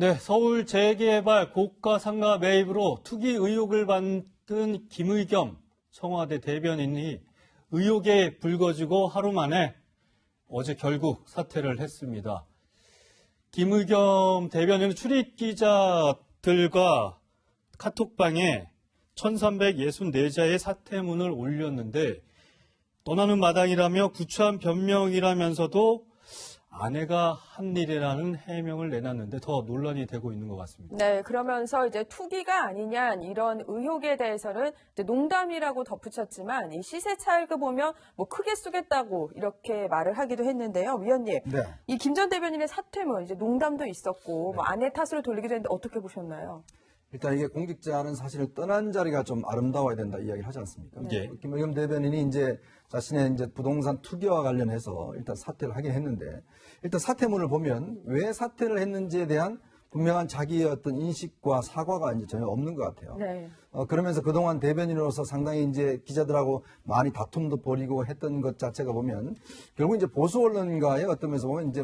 네, 서울 재개발 고가 상가 매입으로 투기 의혹을 받은 김의겸 청와대 대변인이 의혹에 불거지고 하루 만에 어제 결국 사퇴를 했습니다. 김의겸 대변인은 출입기자들과 카톡방에 1364자의 사퇴문을 올렸는데 떠나는 마당이라며 구차한 변명이라면서도 아내가 한 일이라는 해명을 내놨는데 더 논란이 되고 있는 것 같습니다. 네, 그러면서 이제 투기가 아니냐 이런 의혹에 대해서는 이제 농담이라고 덧붙였지만 이 시세 차익을 보면 뭐 크게 쓰겠다고 이렇게 말을 하기도 했는데요, 위원님. 네. 이 김 전 대변인의 사퇴문 이제 농담도 있었고 뭐 아내 탓으로 돌리기도 했는데 어떻게 보셨나요? 일단 이게 공직자는 사실 떠난 자리가 좀 아름다워야 된다 이야기를 하지 않습니까? 예. 김의겸 대변인이 이제 자신의 이제 부동산 투기와 관련해서 일단 사퇴를 하긴 했는데 일단 사퇴문을 보면 왜 사퇴를 했는지에 대한 분명한 자기의 어떤 인식과 사과가 이제 전혀 없는 것 같아요. 네. 그러면서 그동안 대변인으로서 상당히 이제 기자들하고 많이 다툼도 벌이고 했던 것 자체가 보면 결국 이제 보수 언론과의 어떤 면에서 보면 이제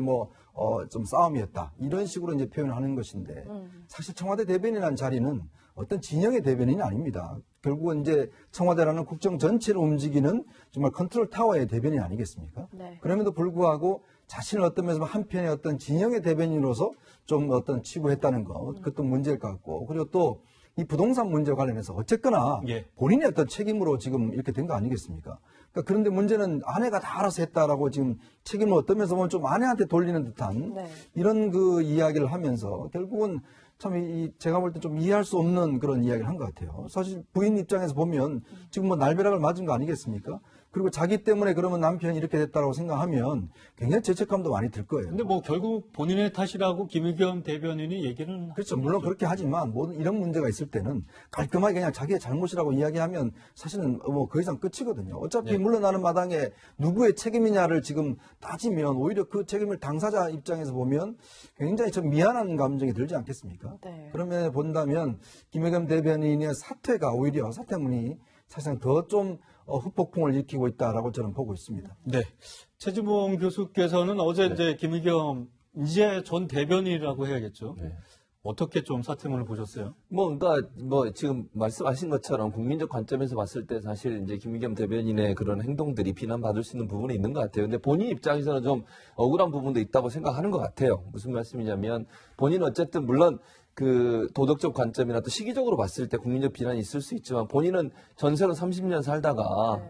좀 싸움이었다. 이런 식으로 이제 표현하는 것인데 사실 청와대 대변인이라는 자리는 어떤 진영의 대변인이 아닙니다. 결국은 이제 청와대라는 국정 전체를 움직이는 정말 컨트롤 타워의 대변인 아니겠습니까? 네. 그럼에도 불구하고 자신을 어떤 면에서 한편의 어떤 진영의 대변인으로서 좀 어떤 치부했다는 거, 그것도 문제일 것 같고, 그리고 또 이 부동산 문제와 관련해서 어쨌거나 예. 본인의 어떤 책임으로 지금 이렇게 된 거 아니겠습니까? 그러니까 그런데 문제는 아내가 다 알아서 했다라고 지금 책임을 어떤 면에서 보면 좀 아내한테 돌리는 듯한 네. 이런 그 이야기를 하면서 결국은 참 제가 볼 때 좀 이해할 수 없는 그런 이야기를 한 것 같아요. 사실 부인 입장에서 보면 지금 뭐 날벼락을 맞은 거 아니겠습니까? 그리고 자기 때문에 그러면 남편이 이렇게 됐다고 생각하면 굉장히 죄책감도 많이 들 거예요. 근데 뭐 결국 본인의 탓이라고 김의겸 대변인이 얘기는 그렇죠. 물론 그렇게 하지만 모든 이런 문제가 있을 때는 깔끔하게 그냥 자기의 잘못이라고 이야기하면 사실은 뭐 그 이상 끝이거든요. 어차피 네. 물러나는 마당에 누구의 책임이냐를 지금 따지면 오히려 그 책임을 당사자 입장에서 보면 굉장히 좀 미안한 감정이 들지 않겠습니까? 네. 그러면 본다면 김의겸 대변인의 사퇴가 오히려 사퇴문이 사실상 더 좀 후폭풍을 일으키고 있다라고 저는 보고 있습니다. 네. 최지봉 교수께서는 어제 이제 김의겸 이제 전 대변인이라고 해야겠죠. 어떻게 좀 사퇴문을 보셨어요? 그러니까 지금 말씀하신 것처럼 국민적 관점에서 봤을 때 사실 이제 김의겸 대변인의 그런 행동들이 비난받을 수 있는 부분이 있는 것 같아요. 근데 본인 입장에서는 좀 억울한 부분도 있다고 생각하는 것 같아요. 무슨 말씀이냐면 본인은 어쨌든 물론 그 도덕적 관점이나 또 시기적으로 봤을 때 국민적 비난이 있을 수 있지만 본인은 전세로 30년 살다가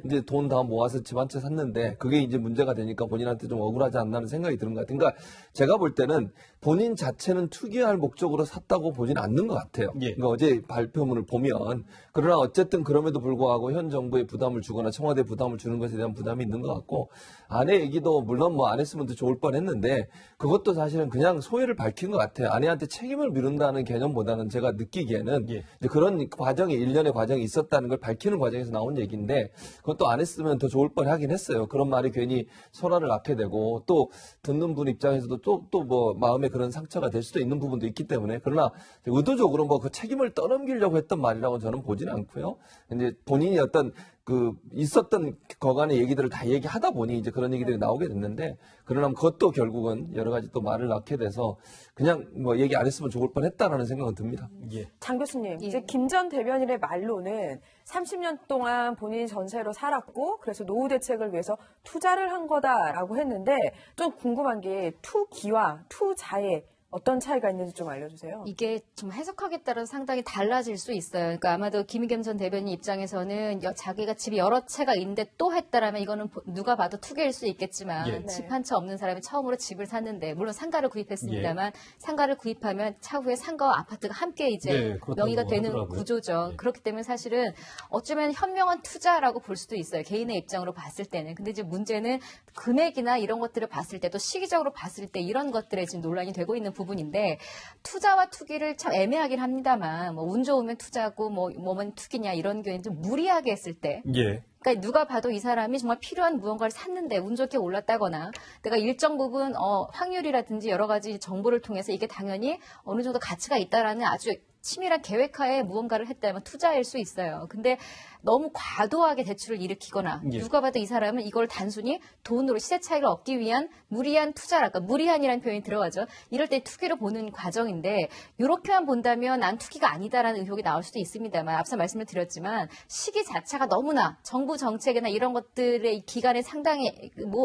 이제 돈 다 모아서 집 한 채 샀는데 그게 이제 문제가 되니까 본인한테 좀 억울하지 않나는 생각이 드는 것 같아요. 그러니까 제가 볼 때는 본인 자체는 투기할 목적으로 샀다고 보지는 않는 것 같아요. 예. 그러니까 어제 발표문을 보면 그러나 어쨌든 그럼에도 불구하고 현 정부에 부담을 주거나 청와대에 부담을 주는 것에 대한 부담이 있는 것 같고 아내 얘기도 물론 뭐 안 했으면 더 좋을 뻔했는데 그것도 사실은 그냥 소회를 밝힌 것 같아요. 아내한테 책임을 미룬다는 개념보다는 제가 느끼기에는 예. 이제 그런 과정이 일련의 과정이 있었다는 걸 밝히는 과정에서 나온 얘기인데 그것도 안 했으면 더 좋을 뻔하긴 했어요. 그런 말이 괜히 설화를 낳게 되고 또 듣는 분 입장에서도 또 뭐 마음에 그런 상처가 될 수도 있는 부분도 있기 때문에 그러나 의도적으로 뭐 그 책임을 떠넘기려고 했던 말이라고 저는 보지는 않고요. 이제 본인이 어떤 그 있었던 거간의 얘기들을 다 얘기하다 보니 이제 그런 얘기들이 나오게 됐는데 그러나 그것도 결국은 여러 가지 또 말을 낳게 돼서 그냥 뭐 얘기 안 했으면 좋을 뻔했다라는 생각은 듭니다. 예. 장 교수님, 예. 이제 김 전 대변인의 말로는 30년 동안 본인이 전세로 살았고 그래서 노후 대책을 위해서 투자를 한 거다라고 했는데 좀 궁금한 게 투기와 투자에 어떤 차이가 있는지 좀 알려주세요. 이게 좀 해석하기에 따라서 상당히 달라질 수 있어요. 그러니까 아마도 김의겸 전 대변인 입장에서는 자기가 집이 여러 채가 있는데 또 했다라면 이거는 누가 봐도 투기일 수 있겠지만 예. 집 한 채 없는 사람이 처음으로 집을 샀는데 물론 상가를 구입했습니다만 상가를 구입하면 차후에 상가와 아파트가 함께 이제 네, 그렇다고 명의가 되는 하더라고요. 구조죠. 예. 그렇기 때문에 사실은 어쩌면 현명한 투자라고 볼 수도 있어요. 개인의 입장으로 봤을 때는. 근데 이제 문제는 금액이나 이런 것들을 봤을 때 또 시기적으로 봤을 때 이런 것들에 지금 논란이 되고 있는 부분인데 투자와 투기를 참 애매하긴 합니다만 뭐 운 좋으면 투자고 뭐면 투기냐 이런 경우에는 좀 무리하게 했을 때 예. 그러니까 누가 봐도 이 사람이 정말 필요한 무언가를 샀는데 운 좋게 올랐다거나 내가 일정 부분 확률이라든지 여러 가지 정보를 통해서 이게 당연히 어느 정도 가치가 있다라는 아주 치밀한 계획하에 무언가를 했다면 투자일 수 있어요. 근데 너무 과도하게 대출을 일으키거나 예. 누가 봐도 이 사람은 이걸 단순히 돈으로 시세 차익을 얻기 위한 무리한 투자랄까 무리한이라는 표현이 들어가죠. 이럴 때 투기로 보는 과정인데 이렇게만 본다면 난 투기가 아니다라는 의혹이 나올 수도 있습니다만 앞서 말씀을 드렸지만 시기 자체가 너무나 정부 정책이나 이런 것들의 기간에 상당히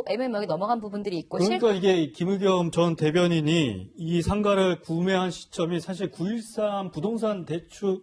애매모호하게 넘어간 부분들이 있고 그러니까 이게 김의겸 전 대변인이 이 상가를 구매한 시점이 사실 9.13 부동산 대출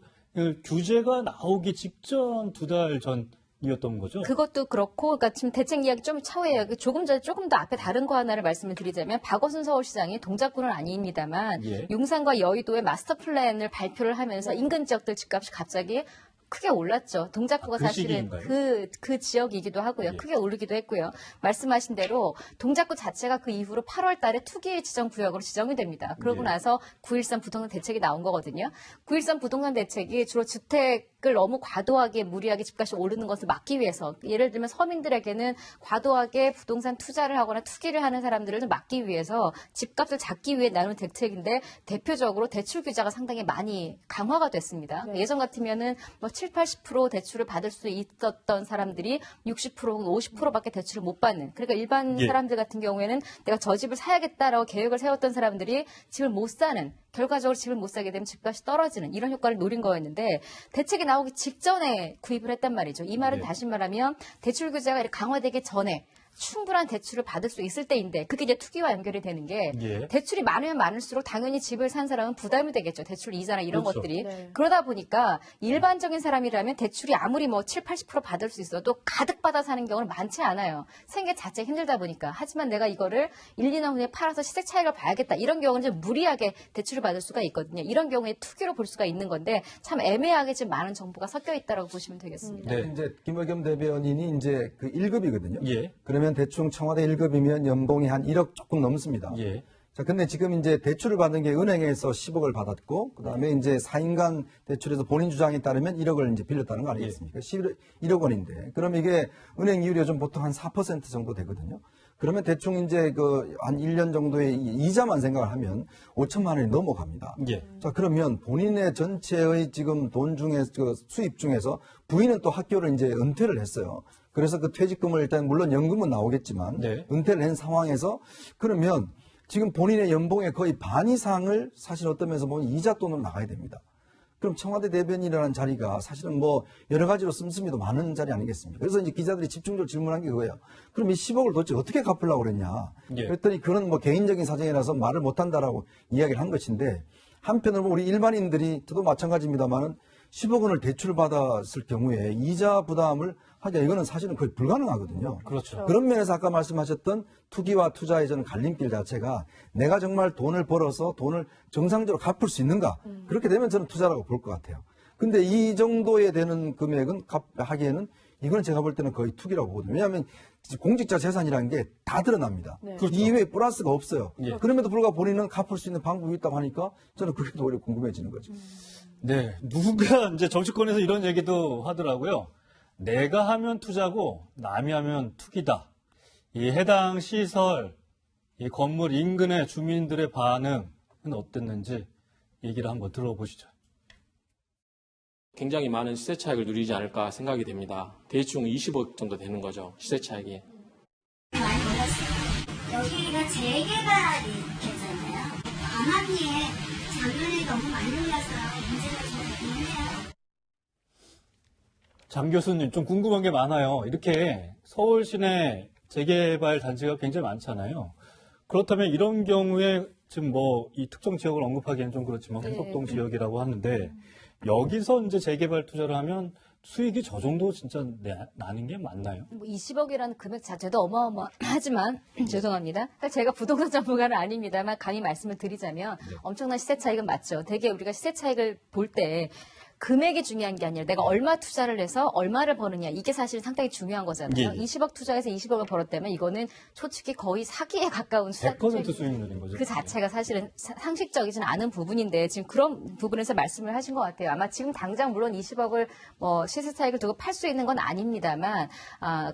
규제가 나오기 직전 2달 전이었던 거죠. 그것도 그렇고, 그러니까 지금 대책 이야기 좀 차후에요. 조금 전에 조금 더 앞에 다른 거 하나를 말씀을 드리자면 박원순 서울시장이 동작구는 아닙니다만 예. 용산과 여의도의 마스터 플랜을 발표를 하면서 인근 지역들 집값이 갑자기 크게 올랐죠. 동작구가 그 사실은 시기인가요? 그 지역이기도 하고요. 예. 크게 오르기도 했고요. 말씀하신 대로 동작구 자체가 그 이후로 8월 달에 투기 지정 구역으로 지정이 됩니다. 그러고 예. 나서 9.13 부동산 대책이 나온 거거든요. 9.13 부동산 대책이 주로 주택을 너무 과도하게 무리하게 집값이 오르는 것을 막기 위해서 예를 들면 서민들에게는 과도하게 부동산 투자를 하거나 투기를 하는 사람들을 좀 막기 위해서 집값을 잡기 위해 나눈 대책인데 대표적으로 대출 규제가 상당히 많이 강화가 됐습니다. 네. 예전 같으면은 뭐 7, 80% 대출을 받을 수 있었던 사람들이 60% 혹은 50%밖에 대출을 못 받는. 그러니까 일반 예. 사람들 같은 경우에는 내가 저 집을 사야겠다라고 계획을 세웠던 사람들이 집을 못 사는. 결과적으로 집을 못 사게 되면 집값이 떨어지는 이런 효과를 노린 거였는데 대책이 나오기 직전에 구입을 했단 말이죠. 이 말은 네. 다시 말하면 대출 규제가 이렇게 강화되기 전에 충분한 대출을 받을 수 있을 때인데 그게 이제 투기와 연결이 되는 게 예. 대출이 많으면 많을수록 당연히 집을 산 사람은 부담이 되겠죠. 대출 이자나 이런 그렇죠. 것들이. 네. 그러다 보니까 일반적인 사람이라면 대출이 아무리 뭐 7, 80% 받을 수 있어도 가득 받아 사는 경우는 많지 않아요. 생계 자체 힘들다 보니까. 하지만 내가 이거를 1, 2년 후에 팔아서 시세 차익을 봐야겠다. 이런 경우는 좀 무리하게 대출을 받을 수가 있거든요. 이런 경우에 투기로 볼 수가 있는 건데 참 애매하게 지금 많은 정보가 섞여 있다고 보시면 되겠습니다. 네. 이제 김의겸 대변인이 이제 그 1급이거든요. 예. 그러면 대충 청와대 1급이면 연봉이 한 1억 조금 넘습니다. 예. 자, 근데 지금 이제 대출을 받은 게 은행에서 10억을 받았고, 그 다음에 이제 4인간 대출에서 본인 주장에 따르면 1억을 이제 빌렸다는 거 아니겠습니까? 1억 원인데. 그럼 이게 은행 이율이 요즘 보통 한 4% 정도 되거든요. 그러면 대충 이제 그 한 1년 정도의 이자만 생각을 하면 5천만 원이 넘어갑니다. 예. 자, 그러면 본인의 전체의 지금 돈 중에, 그 수입 중에서 부인은 또 학교를 이제 은퇴를 했어요. 그래서 그 퇴직금을 일단 물론 연금은 나오겠지만 네. 은퇴를 한 상황에서 그러면 지금 본인의 연봉의 거의 반 이상을 사실 어떤 면에서 보면 이자 돈으로 나가야 됩니다. 그럼 청와대 대변인이라는 자리가 사실은 뭐 여러 가지로 씀씀이도 많은 자리 아니겠습니까? 그래서 이제 기자들이 집중적으로 질문한 게 그거예요. 그럼 이 10억을 도대체 어떻게 갚으려고 그랬냐? 예. 그랬더니 그런 뭐 개인적인 사정이라서 말을 못한다라고 이야기를 한 것인데 한편으로 우리 일반인들이 저도 마찬가지입니다만은 10억 원을 대출 받았을 경우에 이자 부담을 하기가 이거는 사실은 거의 불가능하거든요. 그렇죠. 그런 면에서 아까 말씀하셨던 투기와 투자의 저는 갈림길 자체가 내가 정말 돈을 벌어서 돈을 정상적으로 갚을 수 있는가? 그렇게 되면 저는 투자라고 볼 것 같아요. 근데 이 정도에 되는 금액은 하기에는 이건 제가 볼 때는 거의 투기라고 보거든요. 왜냐하면 공직자 재산이라는 게 다 드러납니다. 네. 그렇죠. 이외에 플러스가 없어요. 예. 그럼에도 불구하고 본인은 갚을 수 있는 방법이 있다고 하니까 저는 그게 더 오히려 궁금해지는 거죠. 네. 누군가 이제 정치권에서 이런 얘기도 하더라고요. 내가 하면 투자고 남이 하면 투기다. 이 해당 시설, 이 건물 인근의 주민들의 반응은 어땠는지 얘기를 한번 들어보시죠. 굉장히 많은 시세 차익을 누리지 않을까 생각이 됩니다. 대충 20억 정도 되는 거죠. 시세 차익이. 많이 올랐어요. 여기가 재개발이 됐잖아요. 암암리에 장면이 너무 많이 올라서 문제가 좀 있네요. 장 교수님, 좀 궁금한 게 많아요. 이렇게 서울 시내 재개발 단지가 굉장히 많잖아요. 그렇다면 이런 경우에 지금 뭐 이 특정 지역을 언급하기에는 좀 그렇지만 네. 홍석동 지역이라고 하는데 여기서 이제 재개발 투자를 하면 수익이 저 정도 진짜 나는 게 맞나요? 뭐 20억이라는 금액 자체도 어마어마하지만 죄송합니다. 사실 제가 부동산 전문가는 아닙니다만 감히 말씀을 드리자면 엄청난 시세 차익은 맞죠. 대개 우리가 시세 차익을 볼 때 금액이 중요한 게 아니라 내가 얼마 투자를 해서 얼마를 버느냐 이게 사실 상당히 중요한 거잖아요. 예. 20억 투자해서 20억을 벌었다면 이거는 솔직히 거의 사기에 가까운 100% 수익률인 거죠. 그 자체가 사실은 상식적이진 않은 부분인데 지금 그런 부분에서 말씀을 하신 것 같아요. 아마 지금 당장 물론 20억을 뭐 시세 차익을 두고 팔 수 있는 건 아닙니다만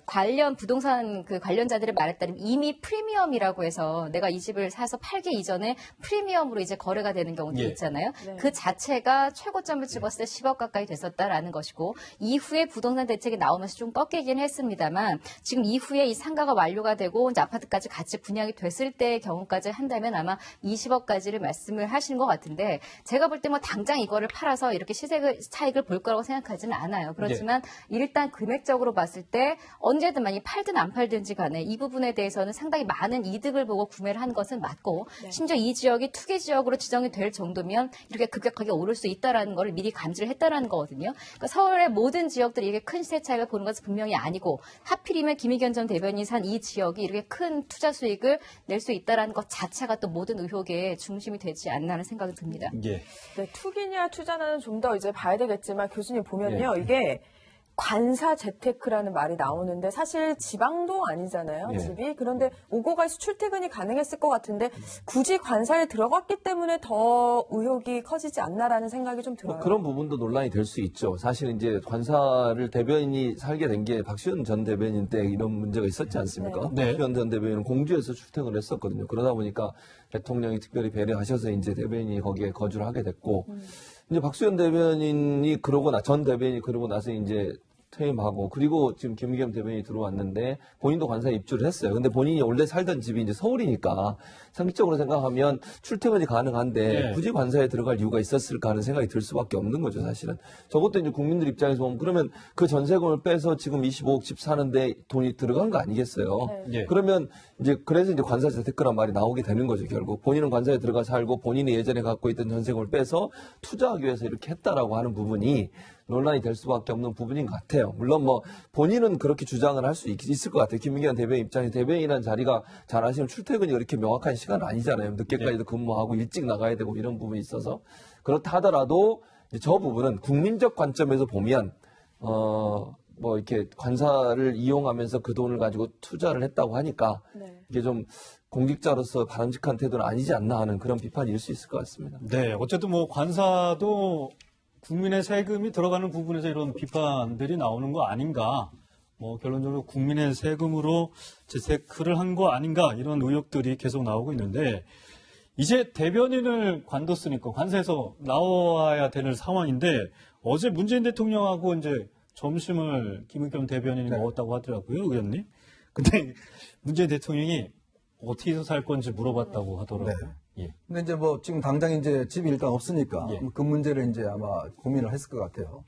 관련 부동산 그 관련자들의 말에 따르면 이미 프리미엄이라고 해서 내가 이 집을 사서 팔기 이전에 프리미엄으로 이제 거래가 되는 경우도 예. 있잖아요. 네. 그 자체가 최고점을 찍었을 때 20억 가까이 됐었다라는 것이고 이후에 부동산 대책이 나오면서 좀 꺾이긴 했습니다만 지금 이후에 이 상가가 완료가 되고 이제 아파트까지 같이 분양이 됐을 때의 경우까지 한다면 아마 20억까지를 말씀을 하시는 것 같은데 제가 볼 때 뭐 당장 이거를 팔아서 이렇게 시세 차익을 볼 거라고 생각하지는 않아요. 그렇지만 일단 금액적으로 봤을 때 언제든 만약 팔든 안 팔든지 간에 이 부분에 대해서는 상당히 많은 이득을 보고 구매를 한 것은 맞고 심지어 이 지역이 투기 지역으로 지정이 될 정도면 이렇게 급격하게 오를 수 있다라는 걸 미리 감지를 했다라는 거거든요. 그러니까 서울의 모든 지역들이 이렇게 큰 시세 차익을 보는 것은 분명히 아니고 하필이면 김의겸 전 대변인이 산 이 지역이 이렇게 큰 투자 수익을 낼 수 있다라는 것 자체가 또 모든 의혹의 중심이 되지 않나 하는 생각이 듭니다. 예. 네, 투기냐 투자냐는 좀 더 이제 봐야 되겠지만 교수님 보면요. 이게 관사 재테크라는 말이 나오는데 사실 지방도 아니잖아요, 예. 집이. 그런데 오고 가서 출퇴근이 가능했을 것 같은데 굳이 관사에 들어갔기 때문에 더 의혹이 커지지 않나라는 생각이 좀 들어요. 뭐 그런 부분도 논란이 될 수 있죠. 사실 이제 관사를 대변인이 살게 된 게 박시원 전 대변인 때 이런 문제가 있었지 않습니까? 네. 박시원 전 대변인은 공주에서 출퇴근을 했었거든요. 그러다 보니까 대통령이 특별히 배려하셔서 이제 대변인이 거기에 거주를 하게 됐고, 이제 박수현 대변인이 전 대변인이 그러고 나서 이제 퇴임하고, 그리고 지금 김의겸 대변인이 들어왔는데 본인도 관사에 입주를 했어요. 근데 본인이 원래 살던 집이 이제 서울이니까 상식적으로 생각하면 출퇴근이 가능한데 네. 굳이 관사에 들어갈 이유가 있었을까 하는 생각이 들 수밖에 없는 거죠, 사실은. 저것도 이제 국민들 입장에서 보면 그러면 그 전세금을 빼서 지금 25억 집 사는데 돈이 들어간 거 아니겠어요? 네. 그러면 이제 그래서 이제 관사 재테크란 말이 나오게 되는 거죠, 결국. 본인은 관사에 들어가 살고 본인이 예전에 갖고 있던 전세금을 빼서 투자하기 위해서 이렇게 했다라고 하는 부분이 논란이 될 수밖에 없는 부분인 것 같아요. 물론 뭐 본인은 그렇게 주장을 할 수 있을 것 같아요. 김의겸 대변인 입장에서 대변인이라는 자리가 잘 아시면 출퇴근이 그렇게 명확한 시간은 아니잖아요. 늦게까지도 근무하고 일찍 나가야 되고 이런 부분이 있어서. 그렇다 하더라도 이제 저 부분은 국민적 관점에서 보면 뭐 이렇게 관사를 이용하면서 그 돈을 가지고 투자를 했다고 하니까 이게 좀 공직자로서 바람직한 태도는 아니지 않나 하는 그런 비판일 수 있을 것 같습니다. 네, 어쨌든 뭐 관사도 국민의 세금이 들어가는 부분에서 이런 비판들이 나오는 거 아닌가. 뭐 결론적으로 국민의 세금으로 재테크를 한 거 아닌가 이런 의혹들이 계속 나오고 있는데 이제 대변인을 관뒀으니까 관사에서 나와야 되는 상황인데 어제 문재인 대통령하고 이제 점심을 김의겸 대변인이 먹었다고 하더라고요, 의원님. 근데 문재인 대통령이 어떻게 해서 살 건지 물어봤다고 하더라고요. 예. 근데 이제 뭐 지금 당장 이제 집이 일단 없으니까 예. 그 문제를 이제 아마 고민을 했을 것 같아요.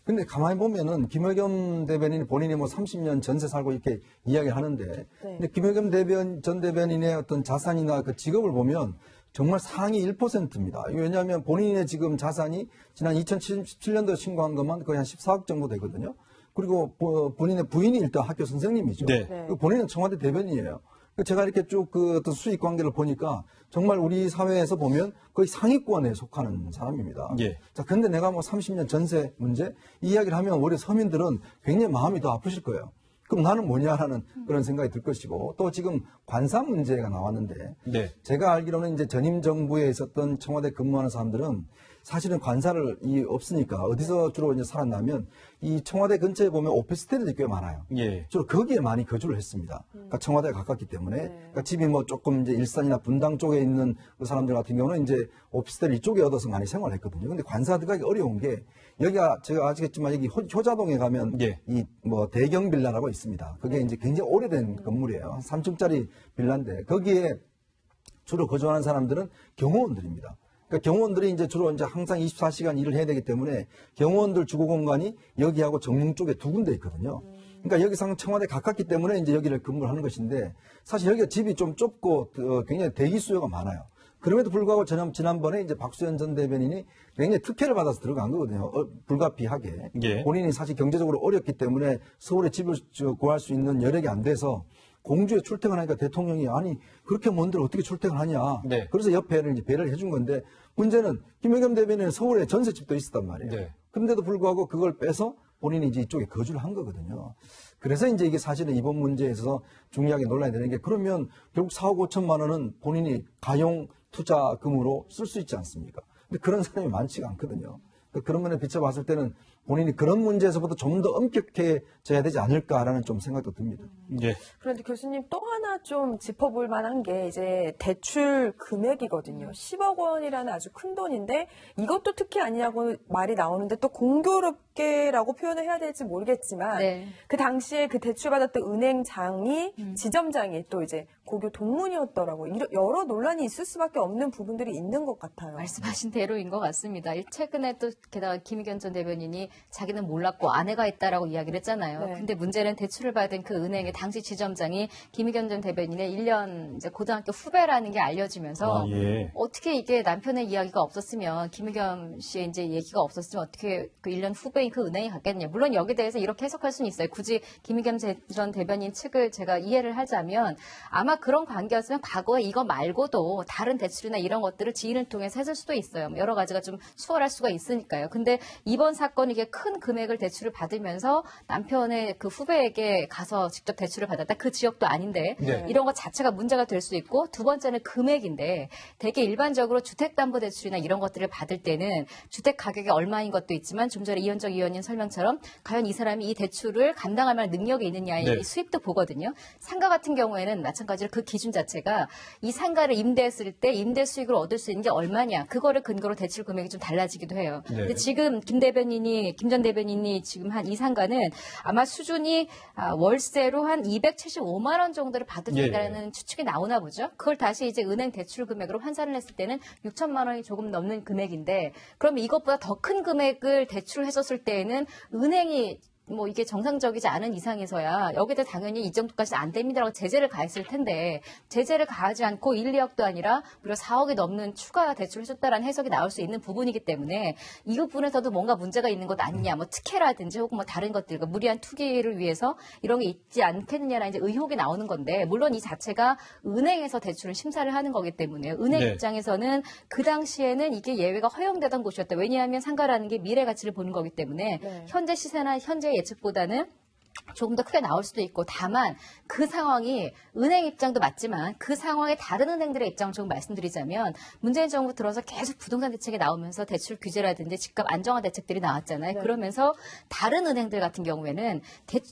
근데 가만히 보면은 김의겸 대변인이 본인이 뭐 30년 전세 살고 이렇게 이야기를 하는데 근데 김의겸 전 대변인의 어떤 자산이나 그 직업을 보면 정말 상위 1%입니다. 왜냐하면 본인의 지금 자산이 지난 2017년도에 신고한 것만 거의 한 14억 정도 되거든요. 그리고 본인의 부인이 일단 학교 선생님이죠. 네. 그리고 본인은 청와대 대변인이에요. 제가 이렇게 쭉 그 어떤 수익 관계를 보니까 정말 우리 사회에서 보면 거의 상위권에 속하는 사람입니다. 예. 자, 근데 내가 뭐 30년 전세 문제 이 이야기를 하면 우리 서민들은 굉장히 마음이 더 아프실 거예요. 그럼 나는 뭐냐라는 그런 생각이 들 것이고 또 지금 관사 문제가 나왔는데 네. 제가 알기로는 이제 전임 정부에 있었던 청와대 근무하는 사람들은 사실은 관사를 없으니까 어디서 주로 이제 살았냐면 이 청와대 근처에 보면 오피스텔들이 꽤 많아요. 예. 주로 거기에 많이 거주를 했습니다. 그러니까 청와대가 가깝기 때문에 그러니까 집이 뭐 조금 이제 일산이나 분당 쪽에 있는 그 사람들 같은 경우는 이제 오피스텔 이쪽에 얻어서 많이 생활했거든요. 근데 관사 들어가기 어려운 게 여기가 제가 아시겠지만 여기 효자동에 가면 예. 이 뭐 대경 빌라라고 있습니다. 그게 이제 굉장히 오래된 건물이에요. 한 3층짜리 빌라인데 거기에 주로 거주하는 사람들은 경호원들입니다. 그러니까 경호원들이 이제 주로 이제 항상 24시간 일을 해야 되기 때문에 경호원들 주거 공간이 여기하고 정릉 쪽에 두 군데 있거든요. 그러니까 여기상 청와대 가깝기 때문에 이제 여기를 근무를 하는 것인데 사실 여기가 집이 좀 좁고 굉장히 대기 수요가 많아요. 그럼에도 불구하고 지난번에 이제 박수현 전 대변인이 굉장히 특혜를 받아서 들어간 거거든요. 불가피하게. 예. 본인이 사실 경제적으로 어렵기 때문에 서울에 집을 구할 수 있는 여력이 안 돼서 공주에 출퇴근하니까 대통령이 아니 그렇게 먼 데를 어떻게 출퇴근하냐. 네. 그래서 옆에를 이제 배려를 해준 건데 문제는 김의겸 대변인은 서울에 전셋집도 있었단 말이에요. 네. 그런데도 불구하고 그걸 빼서 본인이 이제 이쪽에 거주를 한 거거든요. 그래서 이제 이게 사실은 이번 문제에서 중요하게 논란이 되는 게 그러면 결국 4억 5천만 원은 본인이 가용 투자금으로 쓸 수 있지 않습니까? 근데 그런 사람이 많지가 않거든요. 그런 면에 비춰봤을 때는 본인이 그런 문제에서부터 좀 더 엄격해져야 되지 않을까라는 좀 생각도 듭니다. 예. 그런데 교수님 또 하나 좀 짚어볼 만한 게 이제 대출 금액이거든요. 10억 원이라는 아주 큰 돈인데 이것도 특혜 아니냐고 말이 나오는데 또 공교롭게라고 표현을 해야 될지 모르겠지만 네. 그 당시에 그 대출받았던 은행장이 지점장이 또 이제 고교 동문이었더라고요. 여러 논란이 있을 수밖에 없는 부분들이 있는 것 같아요. 말씀하신 대로인 것 같습니다. 최근에 또 게다가 김의겸 전 대변인이 자기는 몰랐고 아내가 있다라고 이야기를 했잖아요. 네. 근데 문제는 대출을 받은 그 은행의 당시 지점장이 김의겸 전 대변인의 1년 이제 고등학교 후배라는 게 알려지면서 아, 예. 어떻게 이게 남편의 이야기가 없었으면 김의겸 씨의 이제 얘기가 없었으면 어떻게 그 1년 후배인 그 은행이 갔겠냐. 물론 여기에 대해서 이렇게 해석할 수는 있어요. 굳이 김의겸 전 대변인 측을 제가 이해를 하자면 아마 그런 관계였으면 과거에 이거 말고도 다른 대출이나 이런 것들을 지인을 통해서 했을 수도 있어요. 여러 가지가 좀 수월할 수가 있으니까요. 근데 이번 사건은 이게 큰 금액을 대출을 받으면서 남편의 그 후배에게 가서 직접 대출을 받았다. 그 지역도 아닌데 네. 이런 것 자체가 문제가 될 수 있고 두 번째는 금액인데 되게 일반적으로 주택담보대출이나 이런 것들을 받을 때는 주택 가격이 얼마인 것도 있지만 좀 전에 이현정 의원님 설명처럼 과연 이 사람이 이 대출을 감당할 만한 능력이 있느냐의 네. 이 수입도 보거든요. 상가 같은 경우에는 마찬가지로 그 기준 자체가 이 상가를 임대했을 때 임대 수익을 얻을 수 있는 게 얼마냐 그거를 근거로 대출 금액이 좀 달라지기도 해요. 네. 근데 지금 김 전 대변인이 지금 한 이 상가는 아마 수준이 월세로 한 275만 원 정도를 받을 수 예. 있다는 추측이 나오나 보죠. 그걸 다시 이제 은행 대출 금액으로 환산을 했을 때는 6천만 원이 조금 넘는 금액인데 그럼 이것보다 더 큰 금액을 대출을 했었을 때에는 은행이 뭐 이게 정상적이지 않은 이상에서야 여기다 당연히 이 정도까지는 안 됩니다라고 제재를 가했을 텐데 제재를 가하지 않고 1, 2억도 아니라 무려 4억이 넘는 추가 대출을 해줬다라는 해석이 나올 수 있는 부분이기 때문에 이 부분에서도 뭔가 문제가 있는 것 아니냐 뭐 특혜라든지 혹은 뭐 다른 것들 무리한 투기를 위해서 이런 게 있지 않겠느냐라는 이제 의혹이 나오는 건데 물론 이 자체가 은행에서 대출을 심사를 하는 거기 때문에 은행 네. 입장에서는 그 당시에는 이게 예외가 허용되던 곳이었다. 왜냐하면 상가라는 게 미래 가치를 보는 거기 때문에 네. 현재 시세나 현재 예측보다는 조금 더 크게 나올 수도 있고 다만 그 상황이 은행 입장도 맞지만 그 상황에 다른 은행들의 입장을 조금 말씀드리자면 문재인 정부 들어서 계속 부동산 대책이 나오면서 대출 규제라든지 집값 안정화 대책들이 나왔잖아요. 네. 그러면서 다른 은행들 같은 경우에는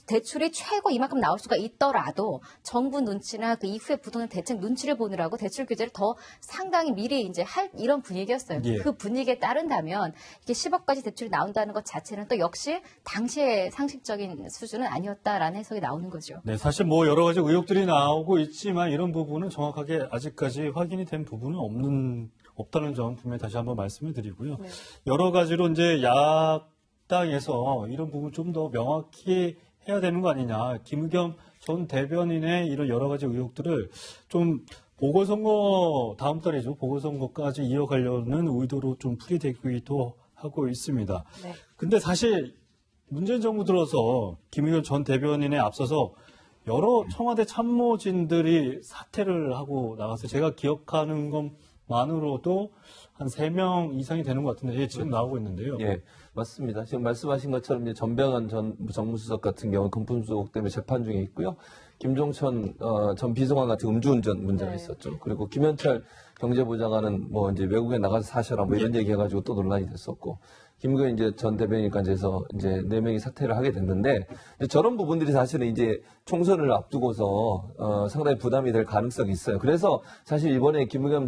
대출이 최고 이만큼 나올 수가 있더라도 정부 눈치나 그 이후에 부동산 대책 눈치를 보느라고 대출 규제를 더 상당히 미리 이제 할 이런 분위기였어요. 예. 그 분위기에 따른다면 이게 10억까지 대출이 나온다는 것 자체는 또 역시 당시의 상식적인 수준은 아니었다라는 해석이 나오는 거죠. 네, 사실 뭐 여러 가지 의혹들이 나오고 있지만 이런 부분은 정확하게 아직까지 확인이 된 부분은 없다는 점 분명히 다시 한번 말씀을 드리고요. 네. 여러 가지로 이제 야당에서 이런 부분 좀 더 명확히 해야 되는 거 아니냐. 김의겸 전 대변인의 이런 여러 가지 의혹들을 좀 보궐선거 다음 달이죠. 보궐선거까지 이어가려는 의도로 좀 풀이되기도 하고 있습니다. 네. 근데 사실 문재인 정부 들어서 김의겸 전 대변인에 앞서서 여러 청와대 참모진들이 사퇴를 하고 나가서 제가 기억하는 것만으로도 한 3명 이상이 되는 것 같은데 지금 나오고 있는데요. 예, 맞습니다. 지금 말씀하신 것처럼 이제 전병헌 전 정무수석 같은 경우는 금품수속 때문에 재판 중에 있고요. 김종천 전 비서관 같은 음주운전 문제가 네. 있었죠. 그리고 김현철 경제부장관은 뭐 이제 외국에 나가서 사셔라 뭐 이런 얘기해가지고 또 논란이 됐었고. 김의겸 이제 전 대변인까지 해서 이제 4명이 사퇴를 하게 됐는데 이제 저런 부분들이 사실은 이제 총선을 앞두고서 상당히 부담이 될 가능성이 있어요. 그래서 사실 이번에 김의겸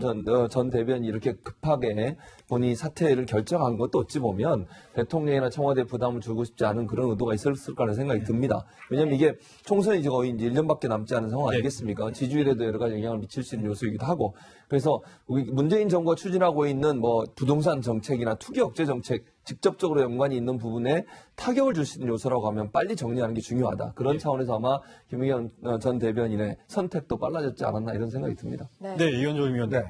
전 대변인이 이렇게 급하게 본인이 사퇴를 결정한 것도 어찌 보면 대통령이나 청와대에 부담을 주고 싶지 않은 그런 의도가 있었을 거라는 생각이 듭니다. 왜냐하면 이게 총선이 이제 거의 이제 1년밖에 남지 않은 상황 아니겠습니까? 지지율에도 여러 가지 영향을 미칠 수 있는 요소이기도 하고 그래서 우리 문재인 정부가 추진하고 있는 뭐 부동산 정책이나 투기 억제 정책 직접적으로 연관이 있는 부분에 타격을 줄 수 있는 요소라고 하면 빨리 정리하는 게 중요하다. 그런 차원에서 아마 김의겸 전 대변인의 선택도 빨라졌지 않았나 이런 생각이 듭니다. 네. 네, 이현정 의원님. 네.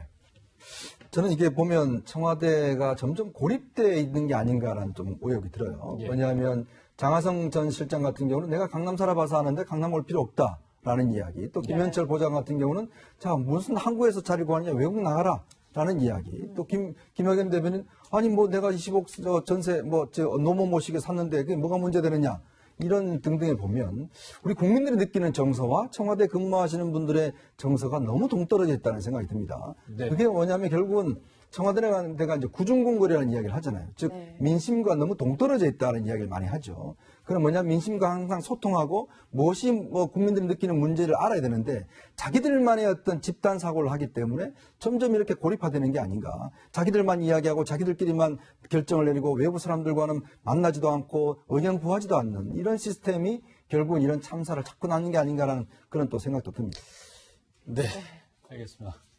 저는 이게 보면 청와대가 점점 고립되어 있는 게 아닌가라는 좀 의혹이 들어요. 예. 왜냐하면 장하성 전 실장 같은 경우는 내가 강남 살아봐서 아는데 강남 올 필요 없다라는 이야기. 또 김현철 보장 같은 경우는 자 무슨 한국에서 자리 구하느냐 외국 나가라. 라는 이야기. 또 김의겸 대변인 아니 뭐 내가 20억 전세 노모 모시게 샀는데 그게 뭐가 문제되느냐. 이런 등등에 보면 우리 국민들이 느끼는 정서와 청와대 근무하시는 분들의 정서가 너무 동떨어져 있다는 생각이 듭니다. 네. 그게 뭐냐면 결국은 청와대가 이제 구중궁궐이라는 이야기를 하잖아요. 즉 네. 민심과 너무 동떨어져 있다는 이야기를 많이 하죠. 그럼 뭐냐, 민심과 항상 소통하고 무엇이 뭐 국민들이 느끼는 문제를 알아야 되는데 자기들만의 어떤 집단 사고를 하기 때문에 점점 이렇게 고립화되는 게 아닌가. 자기들만 이야기하고 자기들끼리만 결정을 내리고 외부 사람들과는 만나지도 않고 의견 구하지도 않는 이런 시스템이 결국은 이런 참사를 자꾸 낳는 게 아닌가라는 그런 또 생각도 듭니다. 네, 알겠습니다.